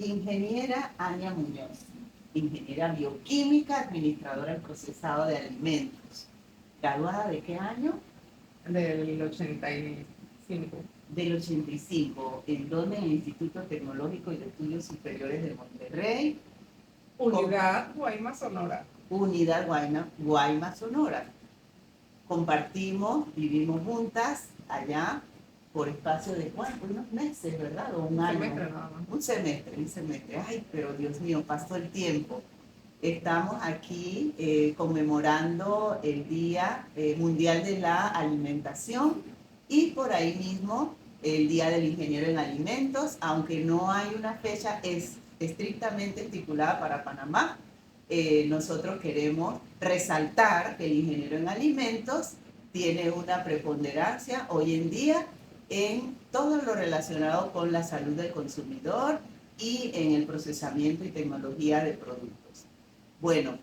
Ingeniera Ania Muñoz, ingeniera bioquímica, administradora en procesado de alimentos. ¿Graduada de qué año? Del 85. Del 85. ¿En dónde? En el Instituto Tecnológico y de Estudios Superiores de Monterrey. Unidad Guaymas, Sonora. Unidad Guaymas, Sonora. Compartimos, vivimos juntas allá por espacio de unos meses, ¿verdad? O un año. Semestre nada más. Un semestre. Ay, pero Dios mío, pasó el tiempo. Estamos aquí conmemorando el Día Mundial de la Alimentación y por ahí mismo el Día del Ingeniero en Alimentos, aunque no hay una fecha estrictamente estipulada para Panamá. Nosotros queremos resaltar que el ingeniero en alimentos tiene una preponderancia hoy en día en todo lo relacionado con la salud del consumidor y en el procesamiento y tecnología de productos. Bueno,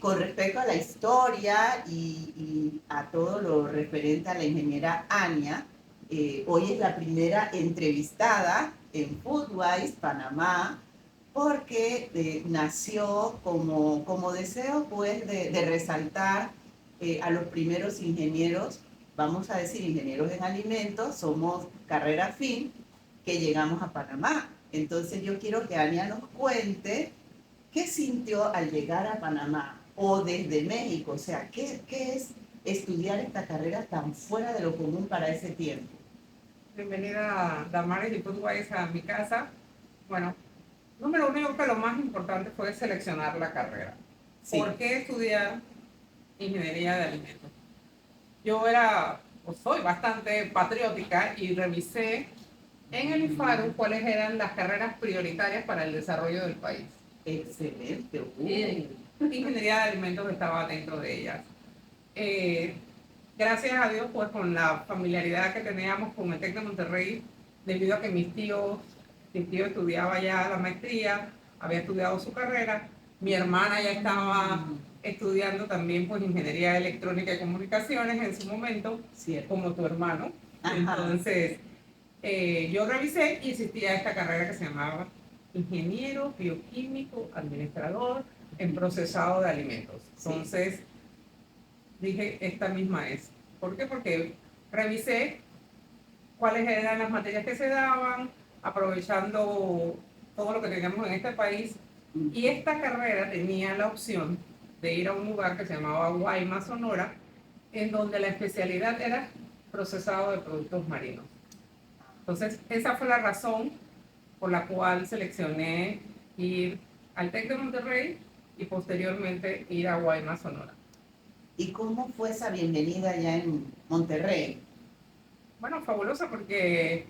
con respecto a la historia y a todo lo referente a la ingeniera Ania, hoy es la primera entrevistada en Foodwise Panamá, porque nació como deseo pues de resaltar a los primeros ingenieros, vamos a decir ingenieros en alimentos, somos carrera fin, que llegamos a Panamá. Entonces yo quiero que Ania nos cuente qué sintió al llegar a Panamá o desde México, o sea, qué es estudiar esta carrera tan fuera de lo común para ese tiempo. Bienvenida Damaris y Foodwise a mi casa. Bueno, número uno, yo creo que lo más importante fue seleccionar la carrera. Sí. ¿Por qué estudiar ingeniería de alimentos? Yo soy bastante patriótica y revisé en el IFARU cuáles eran las carreras prioritarias para el desarrollo del país. Excelente. Ingeniería de alimentos estaba dentro de ellas. Gracias a Dios, pues con la familiaridad que teníamos con el TEC de Monterrey, debido a que mi tío estudiaba ya la maestría, había estudiado su carrera, mi hermana ya estaba estudiando también pues ingeniería electrónica y comunicaciones en su momento, cierto, como tu hermano. Ajá. Entonces, yo revisé y existía esta carrera que se llamaba ingeniero bioquímico administrador en procesado de alimentos. Entonces, dije, esta misma es. ¿Por qué? Porque revisé cuáles eran las materias que se daban, aprovechando todo lo que teníamos en este país, y esta carrera tenía la opción de ir a un lugar que se llamaba Guaymas, Sonora, en donde la especialidad era procesado de productos marinos. Entonces, esa fue la razón por la cual seleccioné ir al TEC de Monterrey y posteriormente ir a Guaymas, Sonora. ¿Y cómo fue esa bienvenida allá en Monterrey? Bueno, fabulosa porque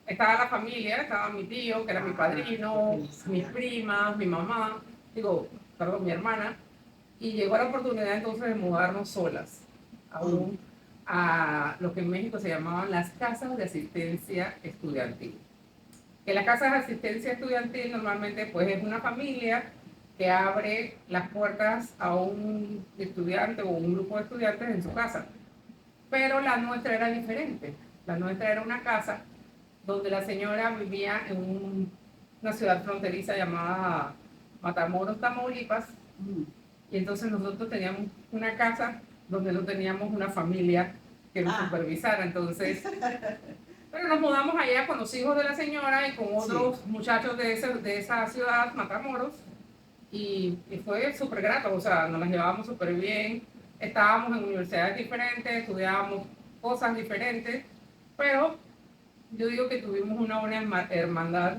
estaba la familia, estaba mi tío, que era mi padrino, mis primas, mi mamá, mi hermana, y llegó la oportunidad entonces de mudarnos solas a lo que en México se llamaban las casas de asistencia estudiantil. Que las casas de asistencia estudiantil normalmente pues es una familia que abre las puertas a un estudiante o un grupo de estudiantes en su casa. Pero la nuestra era diferente. La nuestra era una casa donde la señora vivía en una ciudad fronteriza llamada Matamoros, Tamaulipas. Y entonces nosotros teníamos una casa donde no teníamos una familia que nos supervisara. Entonces, pero nos mudamos allá con los hijos de la señora y con otros muchachos de esa ciudad, Matamoros. Y fue súper grato, o sea, nos las llevábamos súper bien. Estábamos en universidades diferentes, estudiábamos cosas diferentes, pero yo digo que tuvimos una buena hermandad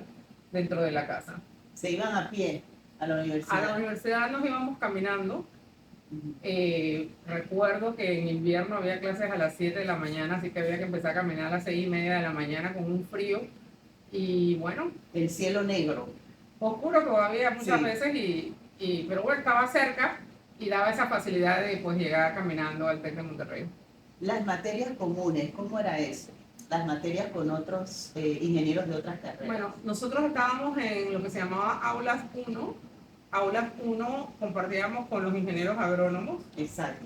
dentro de la casa. ¿Se iban a pie a la universidad? A la universidad nos íbamos caminando. Recuerdo que en invierno había clases a las 7 de la mañana, así que había que empezar a caminar a las 6:30 de la mañana con un frío. Y bueno. El cielo negro. Oscuro todavía muchas veces, pero bueno, estaba cerca y daba esa facilidad de pues llegar caminando al TEC de Monterrey. Las materias comunes, ¿cómo era eso? Las materias con otros ingenieros de otras carreras. Bueno, nosotros estábamos en lo que se llamaba Aulas 1. Aulas 1 compartíamos con los ingenieros agrónomos. Exacto.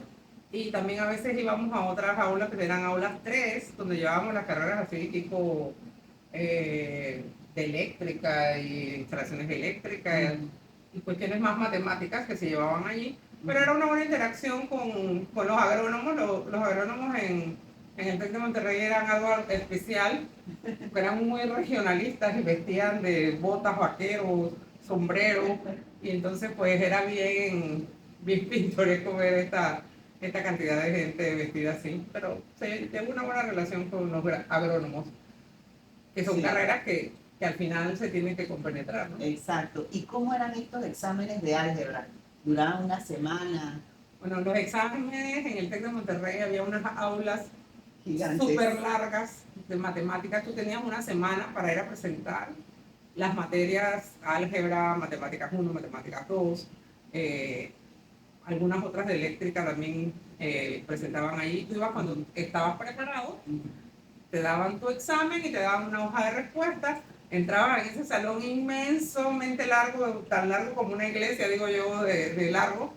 Y también a veces íbamos a otras aulas que eran Aulas 3, donde llevábamos las carreras así tipo de eléctrica y instalaciones eléctricas y cuestiones más matemáticas que se llevaban allí, pero era una buena interacción con los agrónomos. Los agrónomos en el TEC de Monterrey eran algo especial, eran muy regionalistas y vestían de botas, vaqueros, sombreros, y entonces pues era bien pintoresco ver esta cantidad de gente vestida así, pero tengo una buena relación con los agrónomos, que son Sí, carreras que al final se tienen que compenetrar, ¿no? exacto. ¿Y cómo eran estos exámenes de álgebra? ¿Duraban una semana? Bueno, los exámenes en el TEC de Monterrey había unas aulas Gigantes. súper largas de matemáticas. Tú tenías una semana para ir a presentar las materias álgebra, matemáticas 1, matemáticas 2, algunas otras de eléctrica también presentaban ahí. Tú ibas cuando estabas preparado, te daban tu examen y te daban una hoja de respuestas. Entrabas en ese salón inmensamente largo, tan largo como una iglesia, digo yo, de largo,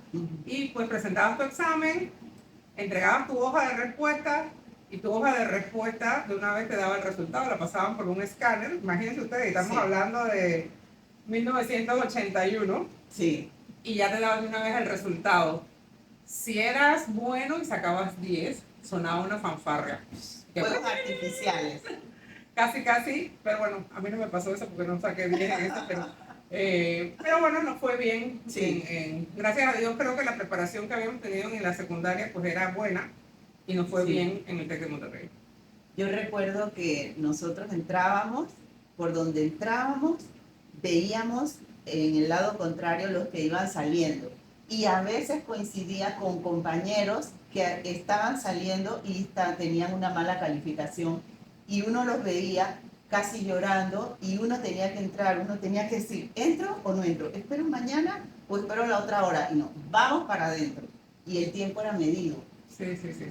y pues presentabas tu examen, entregabas tu hoja de respuesta y tu hoja de respuesta de una vez te daba el resultado, la pasaban por un escáner. Imagínense ustedes, estamos hablando de 1981, Sí. y ya te daban de una vez el resultado. Si eras bueno y sacabas 10, sonaba una fanfarria. Fuegos artificiales. Casi, pero bueno, a mí no me pasó eso porque no saqué 10 en este, pero bueno, nos fue bien. Sí. Gracias a Dios creo que la preparación que habíamos tenido en la secundaria pues era buena y nos fue bien en el TEC de Monterrey. Yo recuerdo que nosotros entrábamos, por donde entrábamos, veíamos en el lado contrario los que iban saliendo. Y a veces coincidía con compañeros que estaban saliendo y tenían una mala calificación. Y uno los veía casi llorando y uno tenía que entrar, uno tenía que decir, ¿entro o no entro? ¿Espero mañana o espero la otra hora? Y no, vamos para adentro. Y el tiempo era medido. Sí.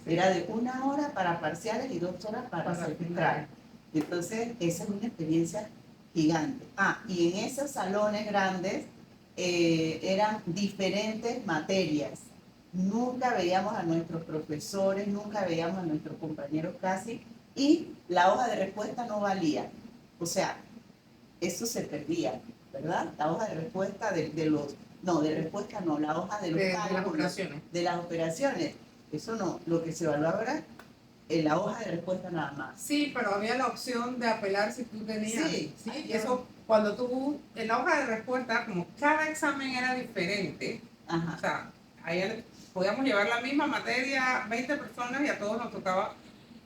Era de 1 hora para parciales y 2 horas para semestral. Entonces, esa es una experiencia gigante. Y en esos salones grandes eran diferentes materias. Nunca veíamos a nuestros profesores, nunca veíamos a nuestros compañeros casi, y la hoja de respuesta no valía. O sea, eso se perdía, ¿verdad? La hoja de respuesta de los... No, de respuesta no, la hoja de los cálculos, las operaciones. De las operaciones. Eso no, lo que se evaluaba era en la hoja de respuesta nada más. Sí, pero había la opción de apelar si tú tenías. Sí. Y eso, cuando tú, en la hoja de respuesta, como cada examen era diferente, o sea, ahí podíamos llevar la misma materia, 20 personas, y a todos nos tocaba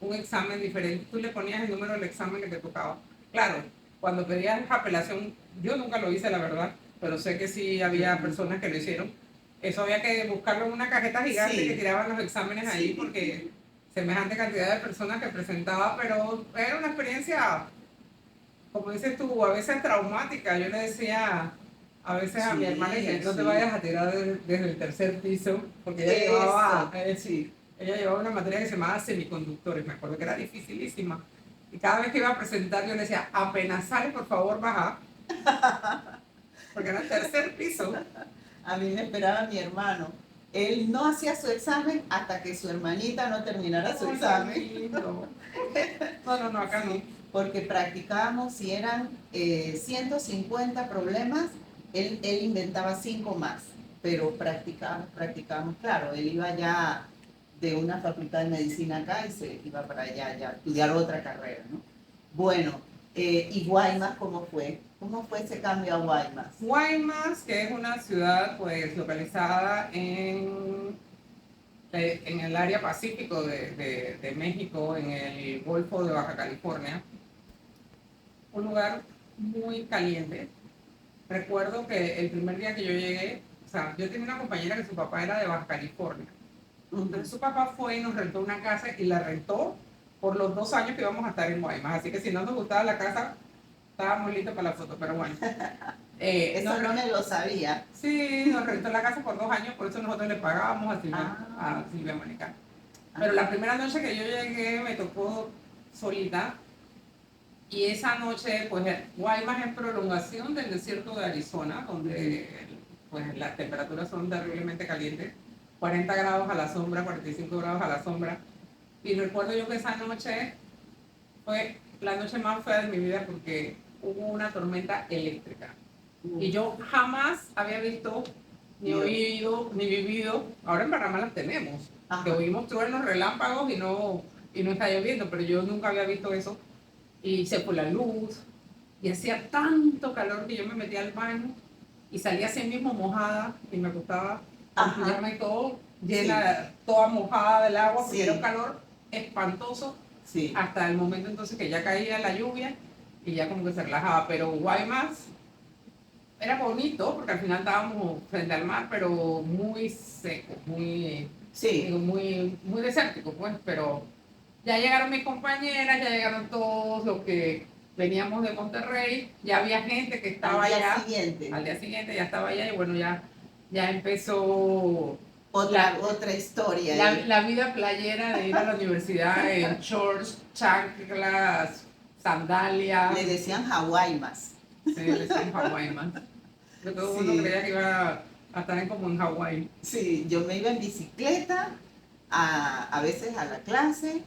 un examen diferente. Tú le ponías el número del examen que te tocaba. Claro, cuando pedías apelación, yo nunca lo hice, la verdad, pero sé que sí había personas que lo hicieron. Eso había que buscarlo en una cajeta gigante que tiraban los exámenes ahí, porque semejante cantidad de personas que presentaba, pero era una experiencia, como dices tú, a veces traumática. Yo le decía a veces a mi hermana que no te vayas a tirar desde el tercer piso, porque ella llevaba una materia que se llamaba semiconductores, me acuerdo que era dificilísima. Y cada vez que iba a presentar yo le decía, apenas sale, por favor, baja. Porque era el tercer piso. A mí me esperaba mi hermano. Él no hacía su examen hasta que su hermanita no terminara su examen. No, acá no. Porque practicábamos, si eran 150 problemas, él inventaba 5 más. Pero practicábamos, claro, él iba ya de una facultad de medicina acá y se iba para allá ya a estudiar otra carrera, ¿no? Bueno, ¿y Guaymas cómo fue? ¿Cómo fue ese cambio a Guaymas? Guaymas, que es una ciudad pues localizada en el área pacífico de México, en el Golfo de Baja California, un lugar muy caliente. Recuerdo que el primer día que yo llegué, o sea, yo tenía una compañera que su papá era de Baja California. Entonces su papá fue y nos rentó una casa y la rentó por los 2 años que íbamos a estar en Guaymas. Así que si no nos gustaba la casa, estábamos listos para la foto, pero bueno. Eso no me lo sabía. Sí, nos rentó la casa por 2 años, por eso nosotros le pagábamos a Silvia Mónica. Pero la primera noche que yo llegué me tocó solita, y esa noche, pues Guaymas es prolongación del desierto de Arizona, donde pues las temperaturas son terriblemente calientes, 40 grados a la sombra, 45 grados a la sombra. Y recuerdo yo que esa noche fue la noche más fea de mi vida, porque hubo una tormenta eléctrica. Y yo jamás había visto, ni oído, ni vivido, ahora en Panamá las tenemos, que oímos truenos, relámpagos y no está lloviendo, pero yo nunca había visto eso. Y se fue la luz, y hacía tanto calor que yo me metía al baño y salía así mismo mojada y me acostaba con pijama y todo, llena, toda mojada del agua, porque era un calor espantoso, hasta el momento entonces que ya caía la lluvia y ya como que se relajaba. Pero Guaymas era bonito porque al final estábamos frente al mar, pero muy seco, muy, muy desértico, pues. Pero ya llegaron mis compañeras, ya llegaron todos los que veníamos de Monterrey, ya había gente que estaba allá. Al día siguiente ya estaba allá y bueno, ya empezó otra historia. La vida playera de ir a la universidad en shorts, chanclas, sandalias. Le decían Hawaiimas. Sí, le decían Hawaiimas. Todo el mundo creía que iba a estar como en Hawái. Sí, yo me iba en bicicleta, a veces a la clase,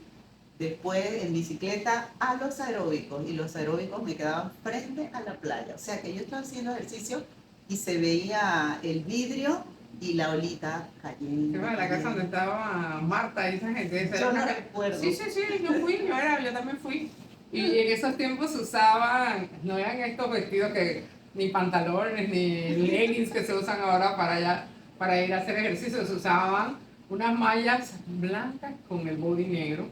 después en bicicleta a los aeróbicos, y los aeróbicos me quedaban frente a la playa. O sea que yo estaba haciendo ejercicio y se veía el vidrio y la olita cayendo. La casa donde estaba Marta y esa gente. Yo no recuerdo. Sí, yo fui, yo también fui. Y en esos tiempos se usaban, no eran estos vestidos que, ni pantalones, ni leggings que se usan ahora para ir a hacer ejercicio, se usaban unas mallas blancas con el body negro.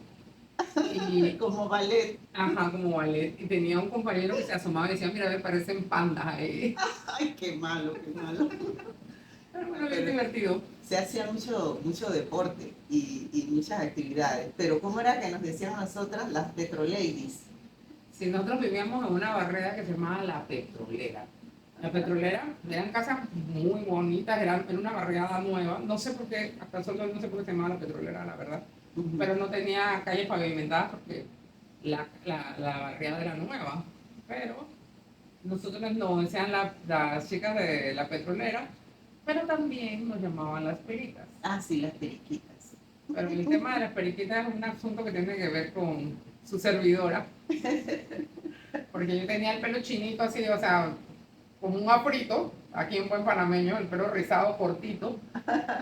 Y como ballet. Ajá, como ballet. Y tenía un compañero que se asomaba y decía, mira, me parecen pandas ahí. Ay, qué malo, qué malo. Bueno, bien divertido. Se hacía mucho deporte y muchas actividades. Pero ¿cómo era que nos decían nosotras las petroladies? Sí, nosotros vivíamos en una barrera que se llamaba La Petrolera. La Petrolera, eran casas muy bonitas, era una barriada nueva. No sé por qué, hasta el sol de hoy no sé por qué se llamaba La Petrolera, la verdad. Pero no tenía calles pavimentadas porque la barriada era nueva. Pero nosotros nos decían las chicas de La Petrolera, pero también nos llamaban las peritas. Ah, sí, las periquitas. Pero el tema de las periquitas es un asunto que tiene que ver con su servidora. Porque yo tenía el pelo chinito así, o sea, como un afrito, aquí en buen panameño, el pelo rizado cortito.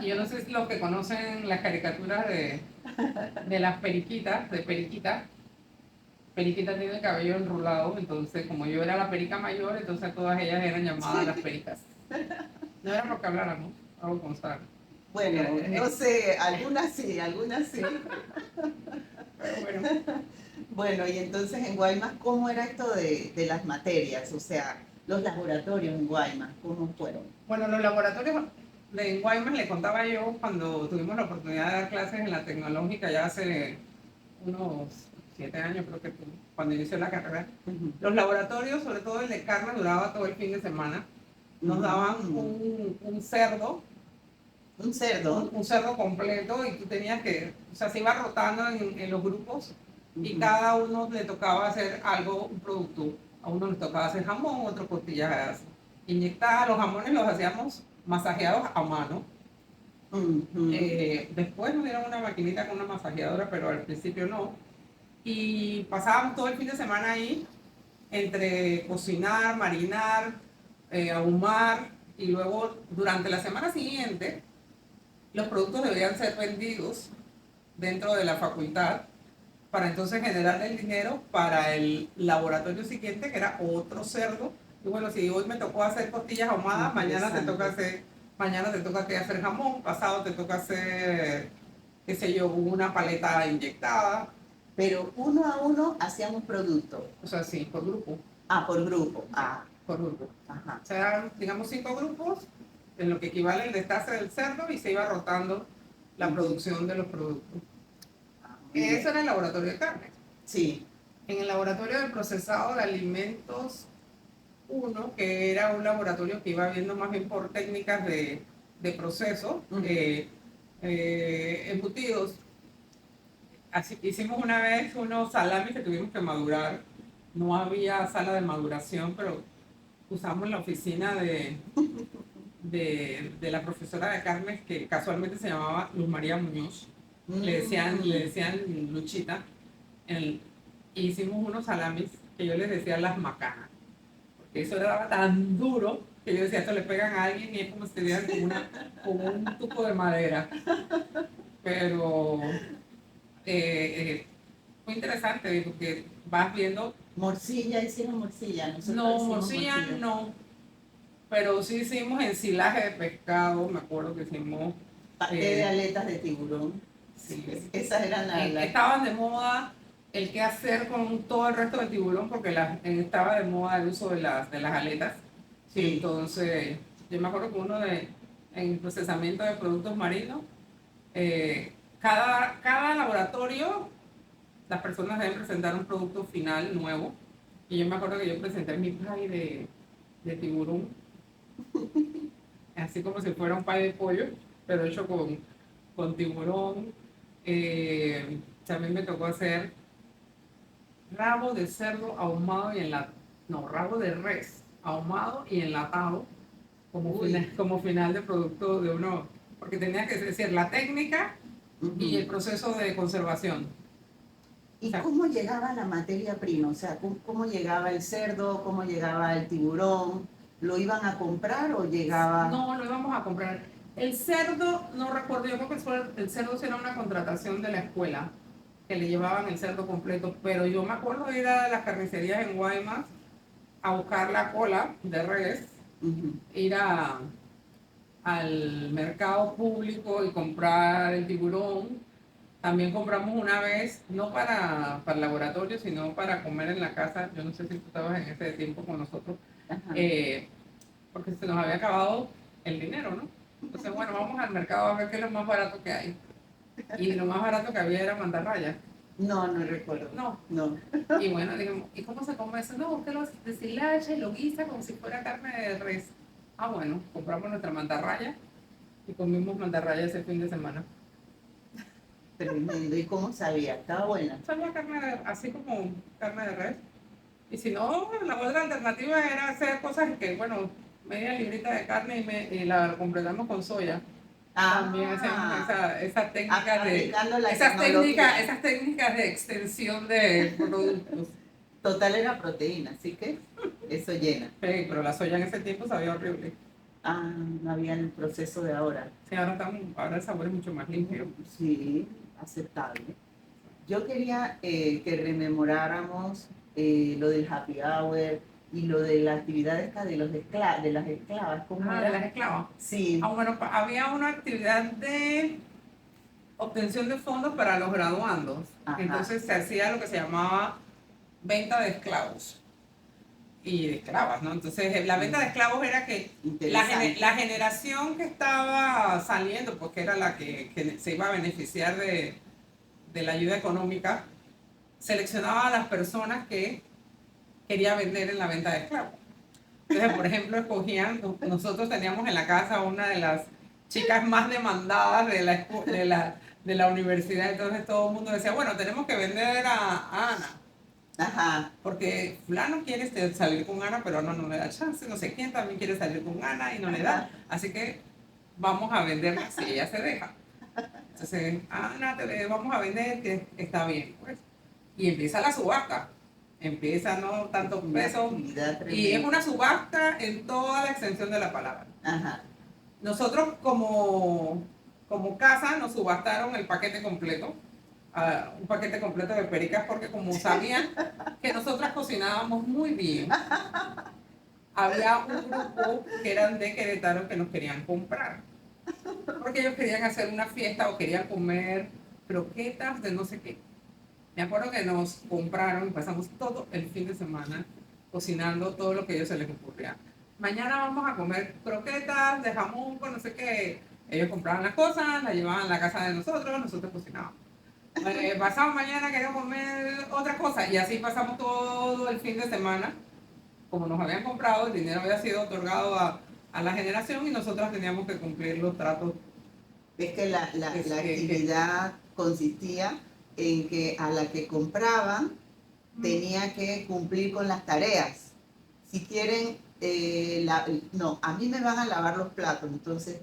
Y yo no sé si los que conocen las caricaturas de las periquitas, de Periquita. Periquita tiene el cabello enrulado, entonces como yo era la perica mayor, entonces todas ellas eran llamadas las pericas. No era porque habláramos, algo constar. Bueno, no sé, algunas sí, algunas sí. Pero bueno. Bueno, y entonces en Guaymas, ¿cómo era esto de las materias? O sea, los laboratorios en Guaymas, ¿cómo fueron? Bueno, los laboratorios en Guaymas, le contaba yo cuando tuvimos la oportunidad de dar clases en la tecnológica ya hace unos 7 años, creo que cuando inició la carrera. Los laboratorios, sobre todo el de carne, duraba todo el fin de semana. Nos daban un cerdo. ¿Un cerdo? Un cerdo completo, y tú tenías que, o sea, se iba rotando en los grupos y cada uno le tocaba hacer algo, un producto. A uno le tocaba hacer jamón, otro costillas inyectadas. Los jamones los hacíamos masajeados a mano. Después nos dieron una maquinita con una masajeadora, pero al principio no. Y pasábamos todo el fin de semana ahí, entre cocinar, marinar, ahumar, y luego durante la semana siguiente los productos debían ser vendidos dentro de la facultad para entonces generar el dinero para el laboratorio siguiente, que era otro cerdo. Y bueno, si hoy me tocó hacer costillas ahumadas, mañana te toca hacer jamón, pasado te toca hacer, qué sé yo, una paleta inyectada. Pero uno a uno hacíamos productos. O sea, sí, por grupo. Ah, por grupo. Ah. Por grupo. Ajá. O sea, digamos 5 grupos, en lo que equivale el destace del cerdo, y se iba rotando la producción de los productos. Eso era el laboratorio de carne. Sí. En el laboratorio de procesado de alimentos 1, que era un laboratorio que iba viendo más bien por técnicas de proceso, embutidos. Así, hicimos una vez unos salamis que tuvimos que madurar. No había sala de maduración, pero usamos la oficina de la profesora de carnes, que casualmente se llamaba Luz María Muñoz. Le decían Luchita. Y hicimos unos salamis que yo les decía las macanas. Eso era tan duro que yo decía, esto le pegan a alguien y es como si te dieran con un tubo de madera. Pero fue interesante porque vas viendo. Morcilla, hicieron morcilla. Nosotros No, hicimos morcilla morcilla. no, pero sí hicimos ensilaje de pescado, me acuerdo que hicimos. Paté de aletas de tiburón. Sí, Esas eran estaban de moda el qué hacer con todo el resto del tiburón porque estaba de moda el uso de las aletas. Sí. Entonces, yo me acuerdo que en el procesamiento de productos marinos, cada laboratorio, las personas deben presentar un producto final nuevo. Y yo me acuerdo que yo presenté mi pie de tiburón, así como si fuera un pie de pollo, pero hecho con tiburón. También me tocó hacer rabo de cerdo ahumado y enlatado. No, rabo de res ahumado y enlatado como final de producto de uno. Porque tenía que decir la técnica y el proceso de conservación. ¿Y cómo llegaba la materia prima? O sea, ¿cómo llegaba el cerdo? ¿Cómo llegaba el tiburón? ¿Lo iban a comprar o llegaba...? No, lo íbamos a comprar. El cerdo, no recuerdo, yo creo que el cerdo sí era una contratación de la escuela, que le llevaban el cerdo completo, pero yo me acuerdo de ir a las carnicerías en Guaymas a buscar la cola de res, ir al mercado público y comprar el tiburón. También compramos una vez, no para el laboratorio, sino para comer en la casa. Yo no sé si tú estabas en ese tiempo con nosotros, porque se nos había acabado el dinero, ¿no? Entonces, bueno, vamos al mercado a ver qué es lo más barato que hay. Y lo más barato que había era mantarraya. No, no recuerdo. No. Y bueno, dijimos, ¿y cómo se come eso? No, usted lo deshilacha y lo guisa como si fuera carne de res. Ah, bueno, compramos nuestra mantarraya y comimos mantarraya ese fin de semana. Tremendo. ¿Y cómo sabía? ¿Estaba buena? Sabía así como carne de res. Y si no, la otra alternativa era hacer cosas que, bueno, media librita de carne y la completamos con soya. También hacemos esas técnicas esas técnicas de extensión de productos. Total era proteína, así que eso llena. Sí, pero la soya en ese tiempo sabía horrible. No había el proceso de ahora. Sí, ahora el sabor es mucho más limpio. Sí, aceptable. Yo quería que rememoráramos lo del happy hour y lo de la actividad esta de de las esclavas. ¿Cómo era? ¿De las esclavas? Sí. Bueno, había una actividad de obtención de fondos para los graduandos. Ajá. Entonces se hacía lo que se llamaba venta de esclavos y de esclavas, ¿no? Entonces la venta de esclavos era que la generación que estaba saliendo, porque era la que se iba a beneficiar de la ayuda económica, seleccionaba a las personas que quería vender en la venta de esclavos. Entonces, por ejemplo, nosotros teníamos en la casa una de las chicas más demandadas de la universidad, entonces todo el mundo decía, bueno, tenemos que vender a Ana. Ajá. Porque fulano quiere salir con Ana, pero Ana no le da chance, no sé quién también quiere salir con Ana y no le da, así que vamos a venderla si ella se deja. Entonces, Ana, vamos a vender, que está bien, pues. Y empieza la subasta. Empieza, no tantos pesos. Y es una subasta en toda la extensión de la palabra. Ajá. Nosotros como casa nos subastaron el paquete completo. Un paquete completo de pericas porque como sabían que nosotras cocinábamos muy bien, había un grupo que eran de Querétaro que nos querían comprar. Porque ellos querían hacer una fiesta o querían comer croquetas de no sé qué. Me acuerdo que nos compraron y pasamos todo el fin de semana cocinando todo lo que a ellos se les ocurría. Mañana vamos a comer croquetas de jamón con no sé qué. Ellos compraban las cosas, las llevaban a la casa de nosotros cocinábamos. Pasado mañana queríamos comer otra cosa y así pasamos todo el fin de semana. Como nos habían comprado, el dinero había sido otorgado a la generación y nosotros teníamos que cumplir los tratos. Es que la actividad consistía en que a la que compraban tenía que cumplir con las tareas. Si quieren, no, a mí me van a lavar los platos, entonces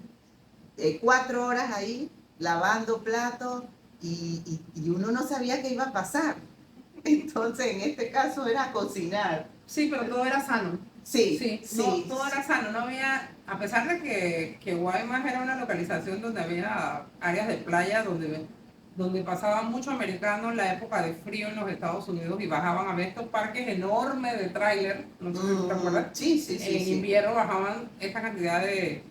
4 horas ahí lavando platos y uno no sabía qué iba a pasar. Entonces en este caso era cocinar. Sí, pero todo era sano. Sí, Sí, no, sí, todo era sano, no había, a pesar de que Guaymas era una localización donde había áreas de playa donde pasaban muchos americanos en la época de frío en los Estados Unidos y bajaban a ver estos parques enormes de tráiler, no sé si tú te acuerdas, sí, sí, sí, en sí. invierno bajaban esta cantidad de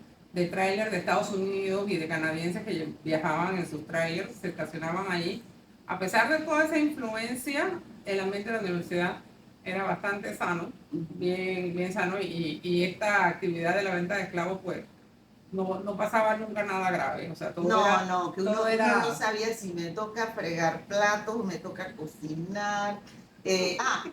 tráiler de Estados Unidos y de canadienses que viajaban en sus trailers, se estacionaban allí. A pesar de toda esa influencia, el ambiente de la universidad era bastante sano, bien, bien sano, y esta actividad de la venta de esclavos, pues, no pasaba nunca nada grave, o sea, No, no, que todo uno no era, sabía si me toca fregar platos, me toca cocinar.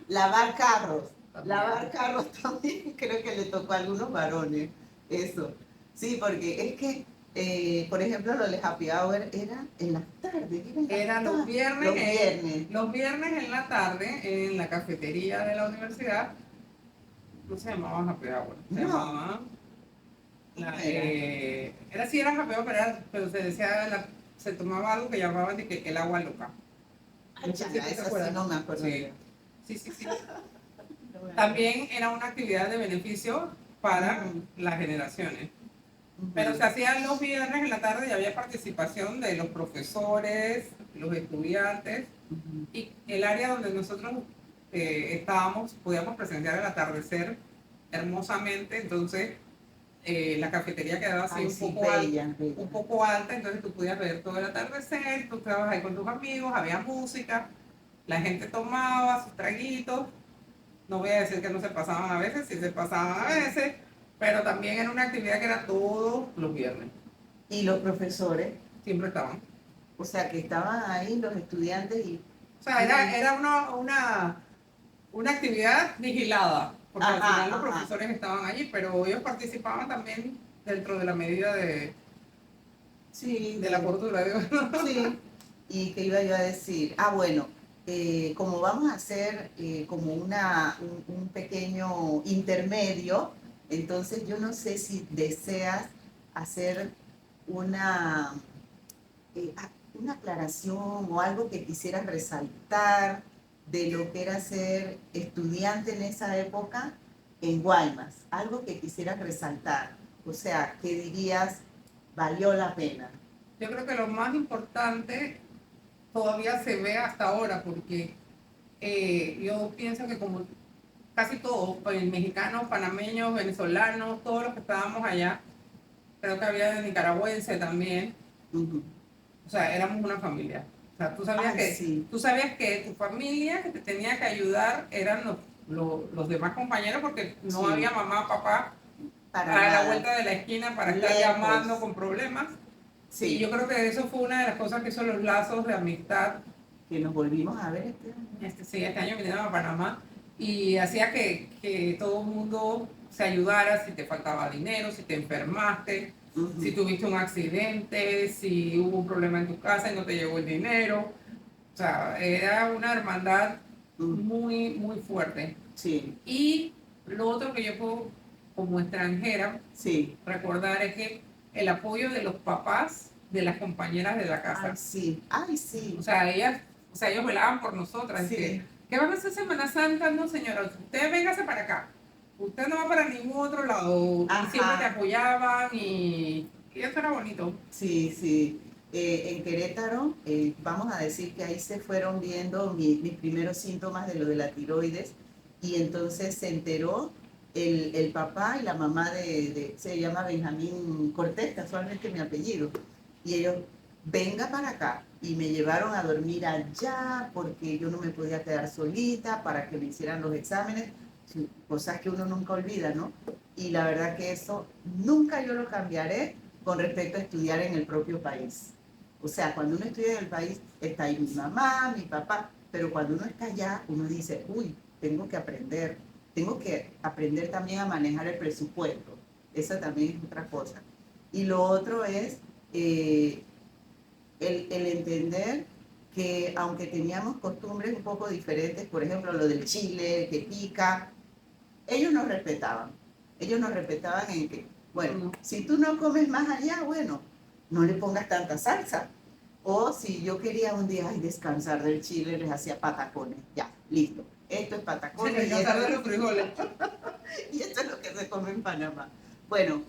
Lavar carros. Lavar también, carros también creo que le tocó a algunos varones. Eso. Sí, porque es que, por ejemplo, lo de happy hour era en las tardes, era en las era tardes. Los viernes. los viernes en la tarde, en la cafetería de la universidad, no se llamaban happy hour, se No, llamaban, ¿cómo era? era sí era happy hour, pero se decía, se tomaba algo que llamaban de que el agua loca. Ay, No sé si changa, tú te eso sí acuerdas. no me acuerdo Sí, yo. sí, sí, sí. No me acuerdo. También era una actividad de beneficio para Ujú, las generaciones. Pero ujú. se hacían los viernes en la tarde y había participación de los profesores, los estudiantes, Ujú. y el área donde nosotros estábamos podíamos presenciar el atardecer hermosamente. Entonces la cafetería quedaba así Ay, sí, bella, un bella. poco alta, entonces tú podías ver todo el atardecer, tú estabas ahí con tus amigos, había música, la gente tomaba sus traguitos. No voy a decir que no se pasaban a veces, sí se pasaban a veces, pero también era una actividad que era todos los viernes. Y los profesores, Siempre estaban. o sea, que estaban ahí los estudiantes y O sea, iban, era una actividad vigilada, porque al ajá, final los ajá, profesores estaban allí, pero ellos participaban también dentro de la medida sí, de la cordura. Digo. sí, y que iba yo a decir, ah, bueno, como vamos a hacer como un pequeño intermedio, entonces yo no sé si deseas hacer una, una aclaración o algo que quisieras resaltar de lo que era ser estudiante en esa época en Guaymas, algo que quisieras resaltar, o sea, que dirías, valió la pena. Yo creo que lo más importante todavía se ve hasta ahora, porque yo pienso que como casi todos, pues, mexicanos, panameños, venezolanos, todos los que estábamos allá, creo que había de nicaragüense también, Uh -huh. o sea, éramos una familia. O sea, Ay, sí, tú sabías que tu familia que te tenía que ayudar eran los demás compañeros, porque no había sí, mamá, papá para a la nada, vuelta de la esquina para estar llamando lejos, con problemas. Y yo sí, creo que eso fue una de las cosas que son los lazos de amistad. que nos volvimos a ver este año. Sí, este año vinieron a Panamá y hacía que todo el mundo se ayudara si te faltaba dinero, si te enfermaste, Uh si -huh. tuviste un accidente, si hubo un problema en tu casa y no te llegó el dinero. O sea, era una hermandad muy, muy fuerte. Sí, Y lo otro que yo puedo, como extranjera, sí, recordar es que el apoyo de los papás de las compañeras de la ay, casa. sí, ay, O sí, sea, o sea, ellos velaban por nosotras. Es que, sí, ¿qué van a hacer Semana Santa? No, señora, usted véngase para acá. Usted no va para ningún otro lado. Y siempre te ajá, apoyaban y eso era bonito. sí, sí. En Querétaro, vamos a decir que ahí se fueron viendo mis primeros síntomas de lo de la tiroides y entonces se enteró el papá y la mamá se llama Benjamín Cortés, casualmente mi apellido, y ellos, venga para acá, y me llevaron a dormir allá porque yo no me podía quedar solita para que me hicieran los exámenes, cosas que uno nunca olvida, ¿no? Y la verdad que eso nunca yo lo cambiaré con respecto a estudiar en el propio país. O sea, cuando uno estudia en el país, está ahí mi mamá, mi papá, pero cuando uno está allá, uno dice, uy, tengo que aprender también a manejar el presupuesto. Esa también es otra cosa. Y lo otro es eh, el entender que aunque teníamos costumbres un poco diferentes, por ejemplo, lo del chile, que pica, ellos nos respetaban. Ellos nos respetaban en que, bueno, No. si tú no comes más allá, bueno, no le pongas tanta salsa. O si yo quería un día ay, descansar del chile, les hacía patacones. Ya, listo. Esto es Se patacones les y esto cansaron de es... los frijoles. Y esto es lo que se come en Panamá. Bueno,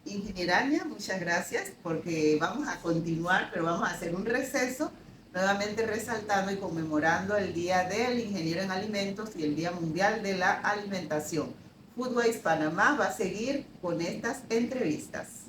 ingeniera Ania, muchas gracias porque vamos a continuar, pero vamos a hacer un receso, nuevamente resaltando y conmemorando el Día del Ingeniero en Alimentos y el Día Mundial de la Alimentación. Foodways Panamá va a seguir con estas entrevistas.